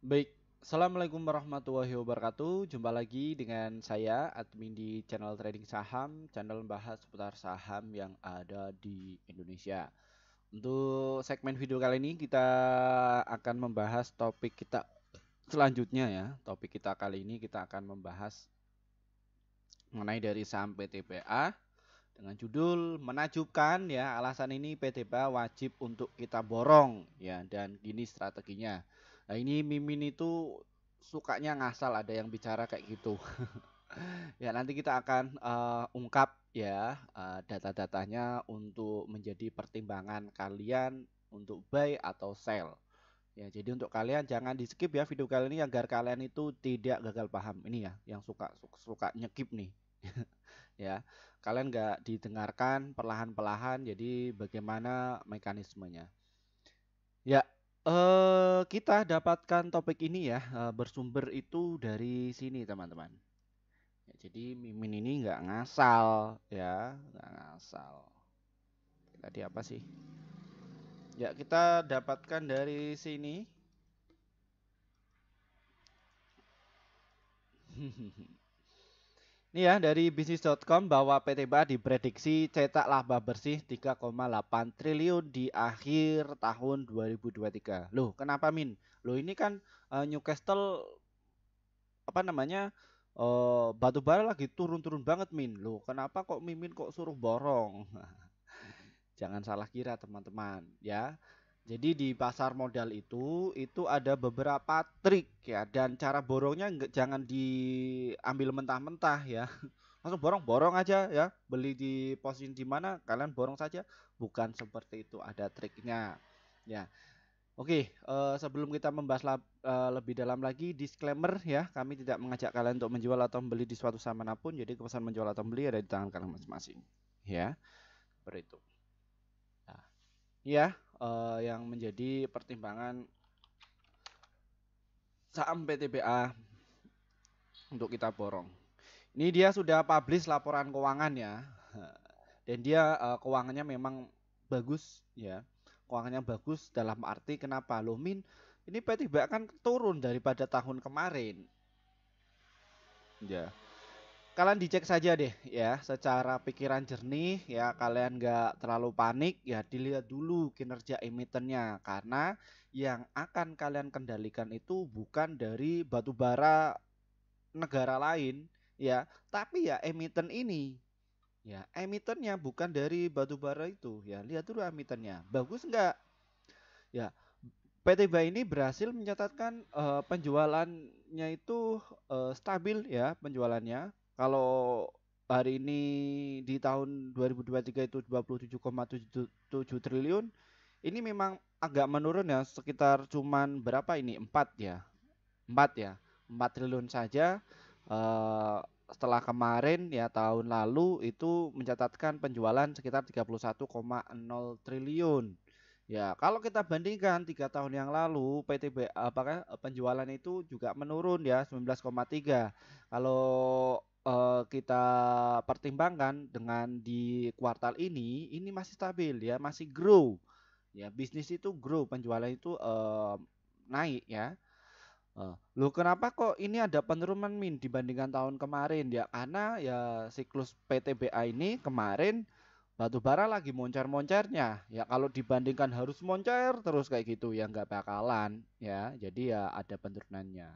Baik, Assalamualaikum warahmatullahi wabarakatuh. Jumpa lagi dengan saya, admin di channel trading saham, channel membahas seputar saham yang ada di Indonesia. Untuk segmen video kali ini kita akan membahas topik kita selanjutnya ya. Topik kita kali ini kita akan membahas mengenai dari saham PTBA dengan judul menakjubkan ya. Alasan ini PTBA wajib untuk kita borong ya, dan gini strateginya. Nah, ini Mimin itu sukanya ngasal ada yang bicara kayak gitu. Ya, nanti kita akan ungkap ya data-datanya untuk menjadi pertimbangan kalian untuk buy atau sell. Ya, jadi untuk kalian jangan di skip ya video kali ini agar kalian itu tidak gagal paham. Ini ya yang suka nyekip nih. Ya, kalian nggak didengarkan perlahan-perlahan. Jadi bagaimana mekanismenya? Ya, kita dapatkan topik ini ya bersumber itu dari sini teman-teman. Ya, jadi Mimin ini nggak ngasal ya, nggak ngasal. Tadi apa sih? Ya, kita dapatkan dari sini. Ini ya dari bisnis.com bahwa PT BA diprediksi cetak laba bersih 3,8 triliun di akhir tahun 2023. Loh, kenapa Min? Loh, ini kan Newcastle apa namanya? Batu bara lagi turun-turun banget Min. Loh, kenapa kok Mimin kok suruh borong? Jangan salah kira teman-teman ya. Jadi di pasar modal itu ada beberapa trik ya, dan cara borongnya jangan diambil mentah-mentah ya. Langsung borong-borong aja ya. Beli di posisi di mana kalian borong saja. Bukan seperti itu, ada triknya. Ya. Oke, sebelum kita membahas lebih dalam lagi, disclaimer ya, kami tidak mengajak kalian untuk menjual atau membeli di suatu saham manapun. Jadi keputusan menjual atau membeli ada di tangan kalian masing-masing. Ya, seperti itu. Nah, ya, yang menjadi pertimbangan saham PTBA untuk kita borong. Ini dia sudah publish laporan keuangan ya. Dan dia keuangannya memang bagus ya. Keuangannya bagus dalam arti kenapa? Loh Min, ini PTBA kan turun daripada tahun kemarin. Ya. Kalian dicek saja deh ya, secara pikiran jernih ya, kalian nggak terlalu panik ya, dilihat dulu kinerja emitennya, karena yang akan kalian kendalikan itu bukan dari batu bara negara lain ya, tapi ya emiten ini. Ya, emitennya bukan dari batu bara itu ya. Lihat dulu emitennya. Bagus nggak? Ya, PT BA ini berhasil mencatatkan penjualannya itu stabil ya penjualannya. Kalau hari ini di tahun 2023 itu 27,77 triliun, ini memang agak menurun ya, sekitar cuman berapa ini? 4 ya. 4 ya. 4 triliun saja. eh, Setelah kemarin ya tahun lalu itu mencatatkan penjualan sekitar 31,0 triliun. Ya, kalau kita bandingkan 3 tahun yang lalu PTB apakah penjualan itu juga menurun ya 19,3. Kalau kita pertimbangkan dengan di kuartal ini masih stabil ya, masih grow. Ya, bisnis itu grow, penjualan itu naik ya. Loh kenapa kok ini ada penurunan Min dibandingkan tahun kemarin ya? Karena ya siklus PTBA ini kemarin batu bara lagi moncer-moncernya. Ya kalau dibandingkan harus moncer terus kayak gitu ya nggak bakalan ya. Jadi ya ada penurunannya.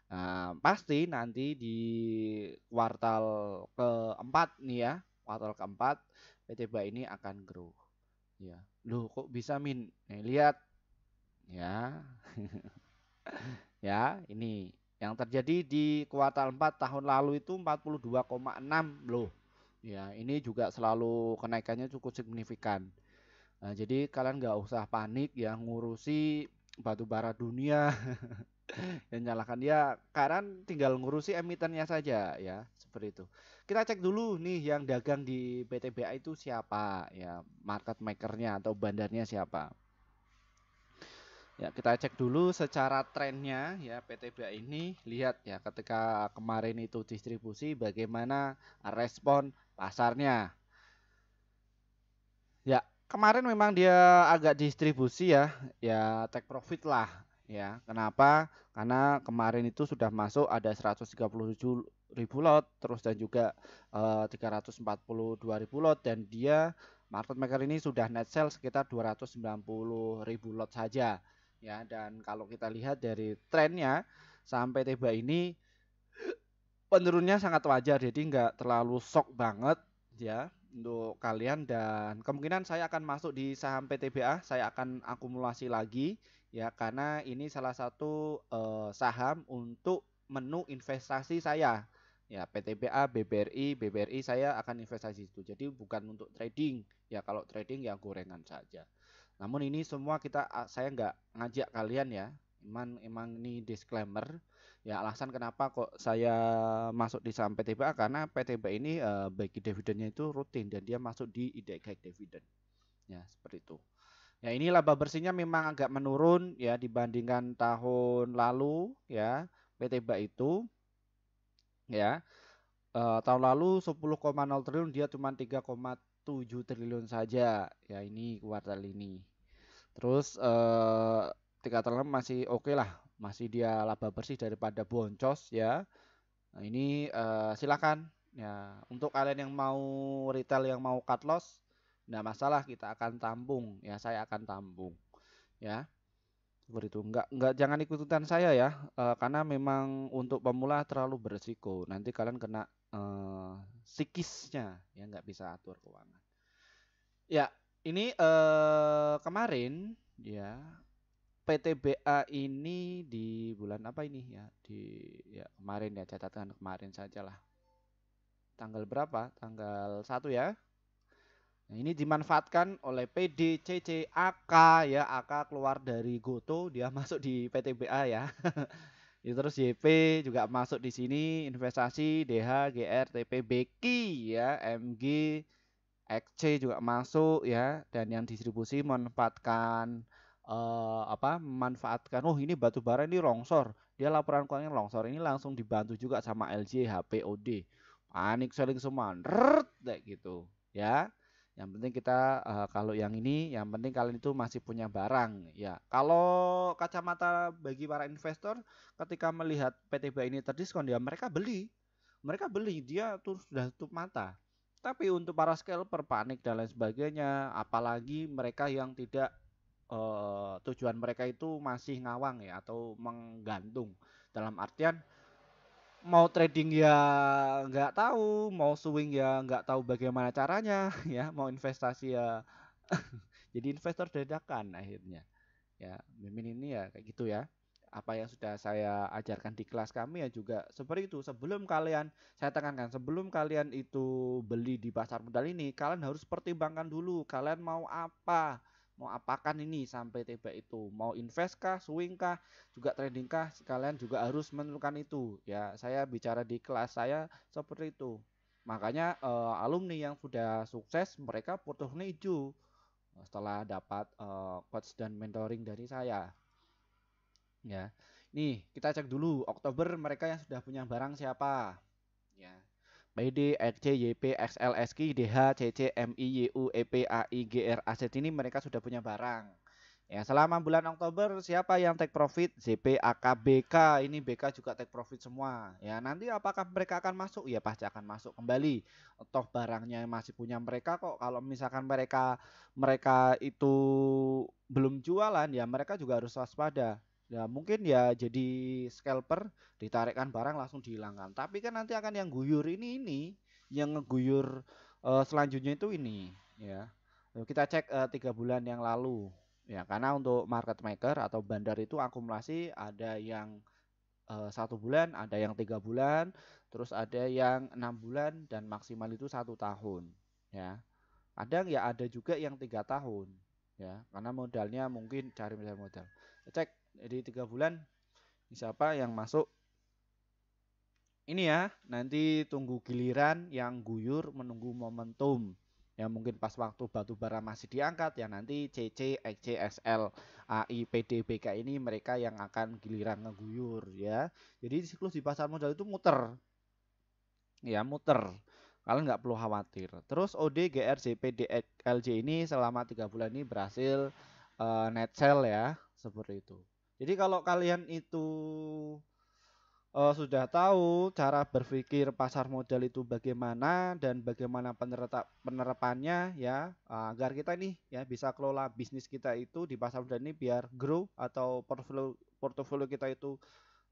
Nah, pasti nanti di kuartal keempat nih ya, kuartal keempat PTBA ini akan grow. Ya, loh kok bisa Min? Nih, lihat ya. Ya, ini yang terjadi di kuartal 4 tahun lalu itu 42,6 loh. Ya, ini juga selalu kenaikannya cukup signifikan. Nah, jadi kalian nggak usah panik ya ngurusi batu bara dunia dan nyalakan dia. Kalian tinggal ngurusi emitennya saja ya, seperti itu. Kita cek dulu nih yang dagang di PTBA itu siapa ya, market makernya atau bandarnya siapa. Ya, kita cek dulu secara trennya ya PTBA ini, lihat ya ketika kemarin itu distribusi bagaimana respon pasarnya. Ya, kemarin memang dia agak distribusi ya, ya take profit lah ya. Kenapa? Karena kemarin itu sudah masuk ada 137.000 lot, terus dan juga 342.000 lot, dan dia market maker ini sudah net sell sekitar 290.000 lot saja, ya. Dan kalau kita lihat dari trennya sampai tiba ini penurunnya sangat wajar, jadi nggak terlalu shock banget ya untuk kalian, dan kemungkinan saya akan masuk di saham PTBA, saya akan akumulasi lagi ya, karena ini salah satu saham untuk menu investasi saya ya. PTBA, BBRI saya akan investasi itu, jadi bukan untuk trading ya. Kalau trading ya gorengan saja. Namun ini semua saya nggak ngajak kalian ya. Emang ini disclaimer. Ya, alasan kenapa kok saya masuk di saham PTBA, karena PTBA ini bagi dividennya itu rutin dan dia masuk di indeks high dividend. Ya, seperti itu. Ya, ini laba bersihnya memang agak menurun ya dibandingkan tahun lalu ya. PTBA itu ya tahun lalu 10,0 triliun, dia cuma 3,7 triliun saja ya ini kuartal ini. Terus 3 tahun masih oke lah, masih dia laba bersih daripada boncos ya. Nah, ini silakan ya untuk kalian yang mau retail, yang mau cut loss, nggak masalah, kita akan tampung ya, saya akan tampung ya. Seperti itu. Nggak jangan ikutan saya ya, karena memang untuk pemula terlalu beresiko. Nanti kalian kena psikisnya ya, nggak bisa atur keuangan. Ya, ini kemarin ya PTBA ini di bulan apa ini ya? Ya kemarin ya, catatan kemarin sajalah. Tanggal berapa? Tanggal 1 ya. Nah, ini dimanfaatkan oleh PDCC AK ya, AK keluar dari Goto, dia masuk di PTBA ya. Ya, terus YP juga masuk di sini, investasi DH, GR, TP, BKI ya, MG, XC juga masuk ya, dan yang distribusi memanfaatkan memanfaatkan, oh ini batu bara ini longsor, dia laporan keuangan longsor, ini langsung dibantu juga sama LJ, HP, OD, panik selling semua, kayak gitu ya. Yang penting kita kalau yang ini, yang penting kalian itu masih punya barang ya. Kalau kacamata bagi para investor, ketika melihat PTBA ini terdiskon ya mereka beli, dia tuh sudah tutup mata. Tapi untuk para scalper panik dan lain sebagainya, apalagi mereka yang tidak tujuan mereka itu masih ngawang ya atau menggantung. Dalam artian mau trading ya nggak tahu, mau swing ya nggak tahu bagaimana caranya ya, mau investasi ya jadi investor dadakan akhirnya. Ya, Mimin ini ya kayak gitu ya. Apa yang sudah saya ajarkan di kelas kami ya juga seperti itu. Sebelum kalian, saya tekankan, sebelum kalian itu beli di pasar modal ini, kalian harus pertimbangkan dulu kalian mau apa. Mau apakan ini sampai tiba itu. Mau invest kah, swing kah, juga trading kah, kalian juga harus menentukan itu. Ya, saya bicara di kelas saya seperti itu. Makanya alumni yang sudah sukses mereka portofolio hijau setelah dapat coach dan mentoring dari saya ya. Nih kita cek dulu Oktober mereka yang sudah punya barang siapa ya. PD, XC, YP, XL, SK, DH, CC, MI, YU, EP, AI, GR, aset ini mereka sudah punya barang. Ya, selama bulan Oktober siapa yang take profit? ZP, AK, BK. Ini BK juga take profit semua. Ya, nanti apakah mereka akan masuk? Ya, pasti akan masuk kembali. Toh barangnya masih punya mereka kok. Kalau misalkan mereka mereka itu belum jualan, ya mereka juga harus waspada. Ya, mungkin ya jadi scalper, ditarikkan barang langsung dihilangkan. Tapi kan nanti akan yang guyur ini yang ngeguyur selanjutnya itu ini ya. Kita cek 3 bulan yang lalu. Ya, karena untuk market maker atau bandar itu akumulasi ada yang 1 bulan, ada yang 3 bulan, terus ada yang 6 bulan dan maksimal itu 1 tahun. Ya, ada juga yang 3 tahun. Ya, karena modalnya mungkin cari modal. Cek di 3 bulan siapa yang masuk. Ini ya, nanti tunggu giliran yang guyur menunggu momentum. Ya mungkin pas waktu batu bara masih diangkat ya, nanti CC, XC, SL, AI, PD, BK ini mereka yang akan giliran ngeguyur ya. Jadi siklus di pasar modal itu muter. Ya muter. Kalian nggak perlu khawatir. Terus OD, GR, JP, LJ ini selama 3 bulan ini berhasil net sell ya, seperti itu. Jadi kalau kalian itu sudah tahu cara berpikir pasar modal itu bagaimana dan bagaimana penerapannya ya, agar kita nih ya bisa kelola bisnis kita itu di pasar modal ini biar grow atau portfolio portofolio kita itu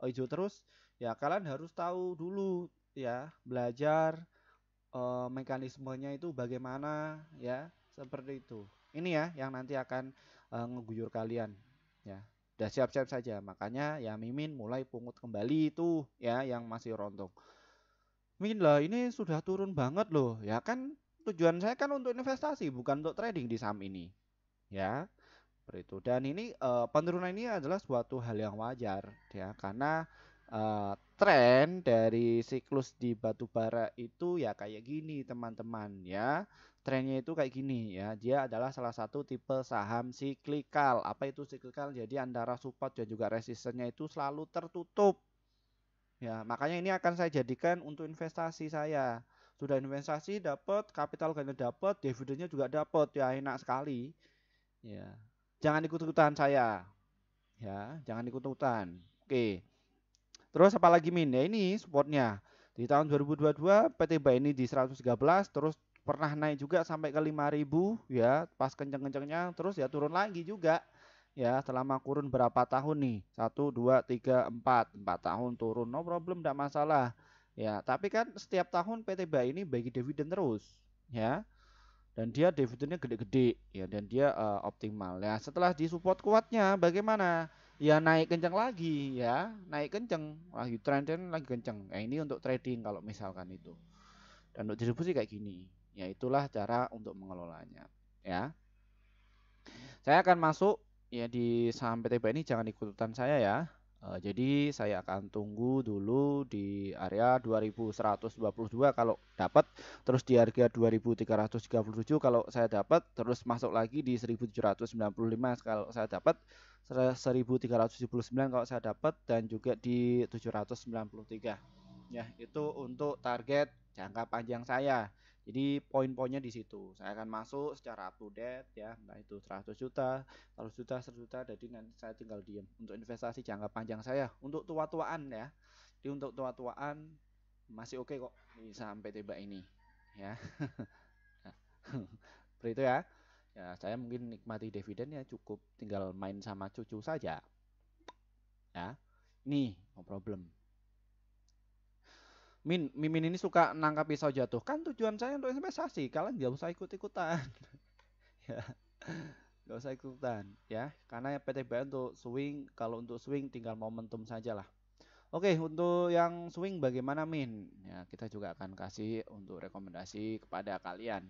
hijau terus, ya kalian harus tahu dulu ya, belajar mekanismenya itu bagaimana ya, seperti itu. Ini ya yang nanti akan ngeguyur kalian ya. Udah siap-siap saja. Makanya ya Mimin mulai pungut kembali itu ya yang masih rontok. Min lah ini sudah turun banget loh. Ya kan tujuan saya kan untuk investasi bukan untuk trading di saham ini. Ya, seperti itu. Dan ini penurunan ini adalah suatu hal yang wajar ya karena tren dari siklus di batu bara itu ya kayak gini teman-teman ya. Trennya itu kayak gini ya. Dia adalah salah satu tipe saham siklikal. Apa itu siklikal? Jadi antara support dan juga resistennya itu selalu tertutup. Ya, makanya ini akan saya jadikan untuk investasi saya. Sudah investasi dapat, kapital gainnya dapat, dividennya juga dapat. Ya, enak sekali. Ya. Jangan ikut-ikutan saya. Ya, jangan ikut-ikutan. Oke. Terus apa lagi Min? Ya ini supportnya. Di tahun 2022 PT ini di 113, terus pernah naik juga sampai ke 5.000 ya, pas kenceng-kencengnya, terus ya turun lagi juga. Ya, selama kurun berapa tahun nih? 1, 2, 3, 4 tahun turun, no problem, tidak masalah. Ya, tapi kan setiap tahun PT ini bagi dividen terus, ya. Dan dia dividennya gede-gede ya dan dia optimal ya. Setelah disupport kuatnya bagaimana? Ya naik kencang lagi ya, naik kencang lagi, tren lagi kencang. Nah, ini untuk trading kalau misalkan itu. Dan untuk distribusi kayak gini. Ya itulah cara untuk mengelolanya ya. Saya akan masuk ya di saham PT ini, jangan ikutan saya ya. Jadi saya akan tunggu dulu di area 2122 kalau dapat, terus di harga 2337 kalau saya dapat, terus masuk lagi di 1795 kalau saya dapat, 1379 kalau saya dapat, dan juga di 793. Ya, itu untuk target jangka panjang saya. Jadi poin-poinnya di situ. Saya akan masuk secara up to date ya, entah itu 100 juta, 100 juta, 100 juta, jadi nanti saya tinggal diem. Untuk investasi jangka panjang saya, untuk tua-tuaan ya. Jadi untuk tua-tuaan masih oke kok di saham PT ini ya. Seperti itu ya. Ya, saya mungkin nikmati dividennya cukup tinggal main sama cucu saja. Ya. Ini no problem. Mimin ini suka nangkap pisau jatuh. Kan tujuan saya untuk investasi. Kalian nggak usah ikut-ikutan. Ya, nggak usah ikutan ya. Karena PTBA untuk swing, kalau untuk swing tinggal momentum saja lah. Oke, untuk yang swing bagaimana Min? Ya, kita juga akan kasih untuk rekomendasi kepada kalian.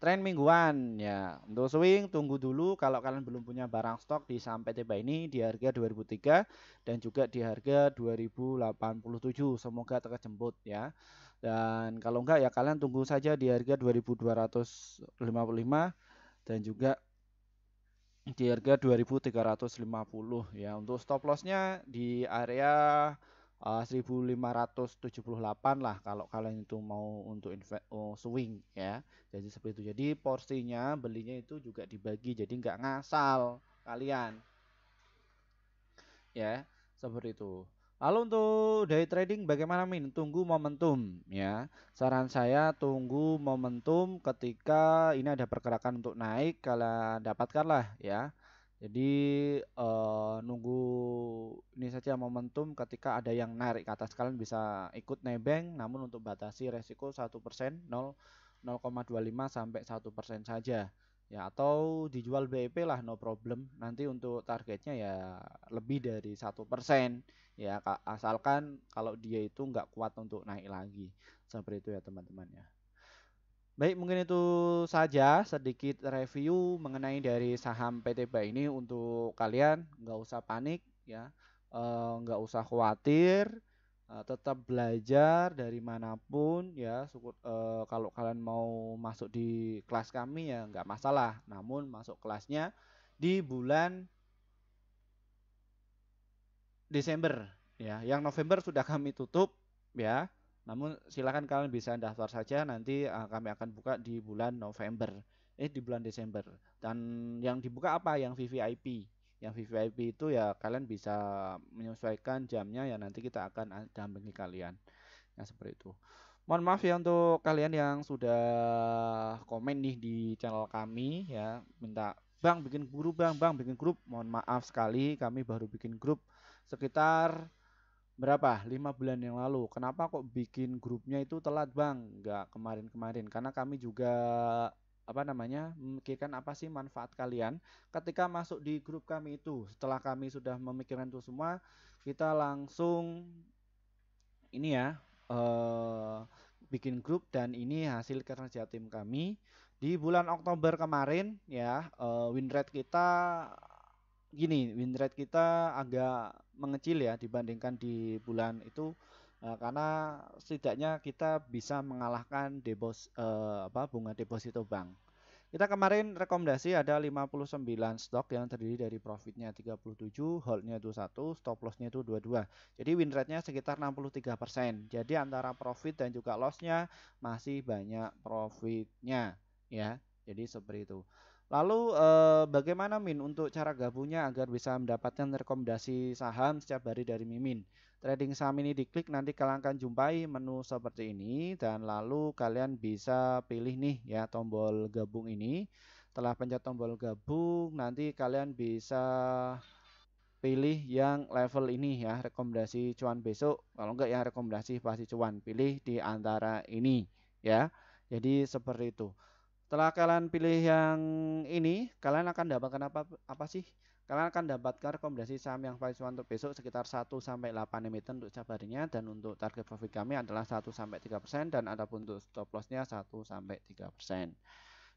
Tren mingguan ya. Untuk swing tunggu dulu kalau kalian belum punya barang stok di saham PT ini di harga 2003 dan juga di harga 2087. Semoga terjemput ya. Dan kalau enggak ya kalian tunggu saja di harga 2255 dan juga di harga 2350 ya. Untuk stop lossnya di area 1578 lah kalau kalian itu mau untuk swing ya. Jadi seperti itu. Jadi porsinya belinya itu juga dibagi jadi nggak ngasal kalian ya, seperti itu. Lalu untuk day trading bagaimana Min? Tunggu momentum ya. Saran saya tunggu momentum ketika ini ada pergerakan untuk naik, kalian dapatkanlah ya. Jadi nunggu ini saja momentum, ketika ada yang narik ke atas kalian bisa ikut nebeng, namun untuk batasi resiko 1%, 0,25 sampai 1% saja. Ya, atau dijual BEP lah, no problem. Nanti untuk targetnya ya lebih dari 1% ya, asalkan kalau dia itu nggak kuat untuk naik lagi. Seperti itu ya teman-teman ya. Baik, mungkin itu saja sedikit review mengenai dari saham PTBA ini untuk kalian. Nggak usah panik ya, nggak usah khawatir, tetap belajar dari manapun ya. Kalau kalian mau masuk di kelas kami ya nggak masalah, namun masuk kelasnya di bulan Desember ya. Yang November sudah kami tutup ya. Namun silakan kalian bisa daftar saja, nanti kami akan buka di bulan November. Di bulan Desember. Dan yang dibuka apa? Yang VVIP. Yang VVIP itu ya kalian bisa menyesuaikan jamnya ya, nanti kita akan dampingi kalian. Nah, seperti itu. Mohon maaf ya untuk kalian yang sudah komen nih di channel kami ya, minta Bang bikin grup Bang bikin grup. Mohon maaf sekali, kami baru bikin grup sekitar berapa? 5 bulan yang lalu. Kenapa kok bikin grupnya itu telat, Bang? Nggak kemarin-kemarin. Karena kami juga apa namanya memikirkan apa sih manfaat kalian ketika masuk di grup kami itu. Setelah kami sudah memikirkan itu semua, kita langsung ini ya eh, bikin grup, dan ini hasil kerja tim kami di bulan Oktober kemarin ya. Win rate kita gini, win rate kita agak mengecil ya dibandingkan di bulan itu, karena setidaknya kita bisa mengalahkan bunga deposito bank. Kita kemarin rekomendasi ada 59 stok yang terdiri dari profitnya 37, holdnya itu 1, stop lossnya itu 22. Jadi win rate-nya sekitar 63%. Jadi antara profit dan juga loss-nya masih banyak profitnya ya. Jadi seperti itu. Lalu bagaimana Min untuk cara gabungnya agar bisa mendapatkan rekomendasi saham setiap hari dari Mimin? Trading saham ini diklik, nanti kalian akan jumpai menu seperti ini, dan lalu kalian bisa pilih nih ya tombol gabung ini. Setelah pencet tombol gabung, nanti kalian bisa pilih yang level ini ya, rekomendasi cuan besok. Kalau enggak yang rekomendasi pasti cuan, pilih di antara ini ya. Jadi seperti itu. Setelah kalian pilih yang ini, kalian akan dapatkan apa sih? Kalian akan dapatkan rekomendasi saham yang paling cuan untuk besok sekitar 1 sampai 8 emiten untuk setiap harinya, dan untuk target profit kami adalah 1 sampai 3%, dan adapun untuk stop lossnya 1 sampai 3%.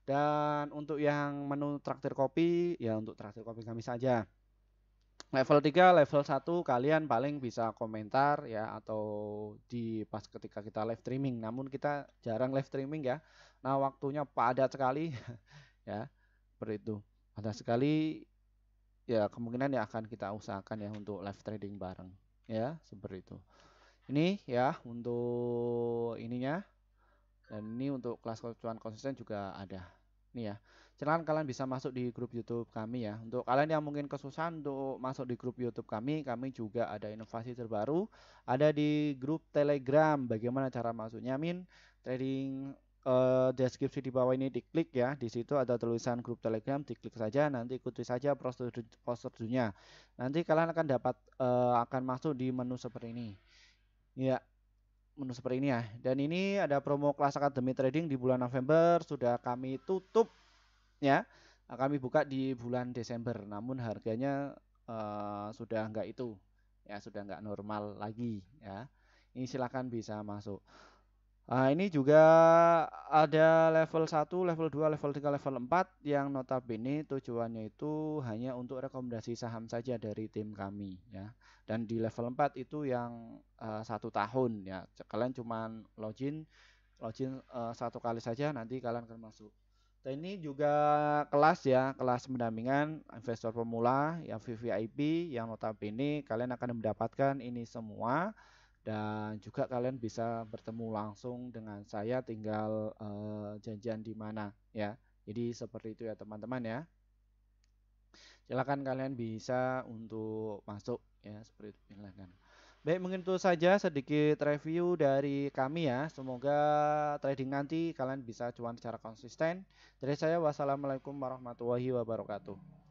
Dan untuk yang menu traktir kopi, ya untuk traktir kopi kami saja. Level 3, level 1 kalian paling bisa komentar ya, atau di pas ketika kita live streaming. Namun kita jarang live streaming ya. Nah, waktunya padat sekali ya. Seperti itu. Padat sekali ya, kemungkinan ya akan kita usahakan ya untuk live trading bareng ya, seperti itu. Ini ya untuk ininya, dan ini untuk kelas cuan konsisten juga ada. Ini ya. Silakan kalian bisa masuk di grup YouTube kami ya. Untuk kalian yang mungkin kesusahan untuk masuk di grup YouTube kami juga ada inovasi terbaru. Ada di grup Telegram. Bagaimana cara masuknya, Min? Trading deskripsi di bawah ini diklik ya. Di situ ada tulisan grup Telegram, diklik saja. Nanti ikuti saja prosedurnya. Nanti kalian akan masuk di menu seperti ini. Ya, menu seperti ini ya. Dan ini ada promo kelas Akademi Trading di bulan November sudah kami tutup ya. Kami buka di bulan Desember, namun harganya sudah enggak itu ya, sudah enggak normal lagi ya. Ini silakan bisa masuk. Ini juga ada level 1, level 2, level 3, level 4 yang notabene tujuannya itu hanya untuk rekomendasi saham saja dari tim kami ya. Dan di level 4 itu yang 1 tahun ya. Kalian cuman login satu kali saja, nanti kalian akan masuk. Dan ini juga kelas ya, kelas pendampingan investor pemula yang VVIP, yang notabene kalian akan mendapatkan ini semua, dan juga kalian bisa bertemu langsung dengan saya, tinggal janjian di mana ya. Jadi seperti itu ya teman-teman ya. Silakan kalian bisa untuk masuk ya, seperti itu, silakan. Baik, mungkin itu saja sedikit review dari kami ya. Semoga trading nanti kalian bisa cuan secara konsisten. Dari saya, wassalamualaikum warahmatullahi wabarakatuh.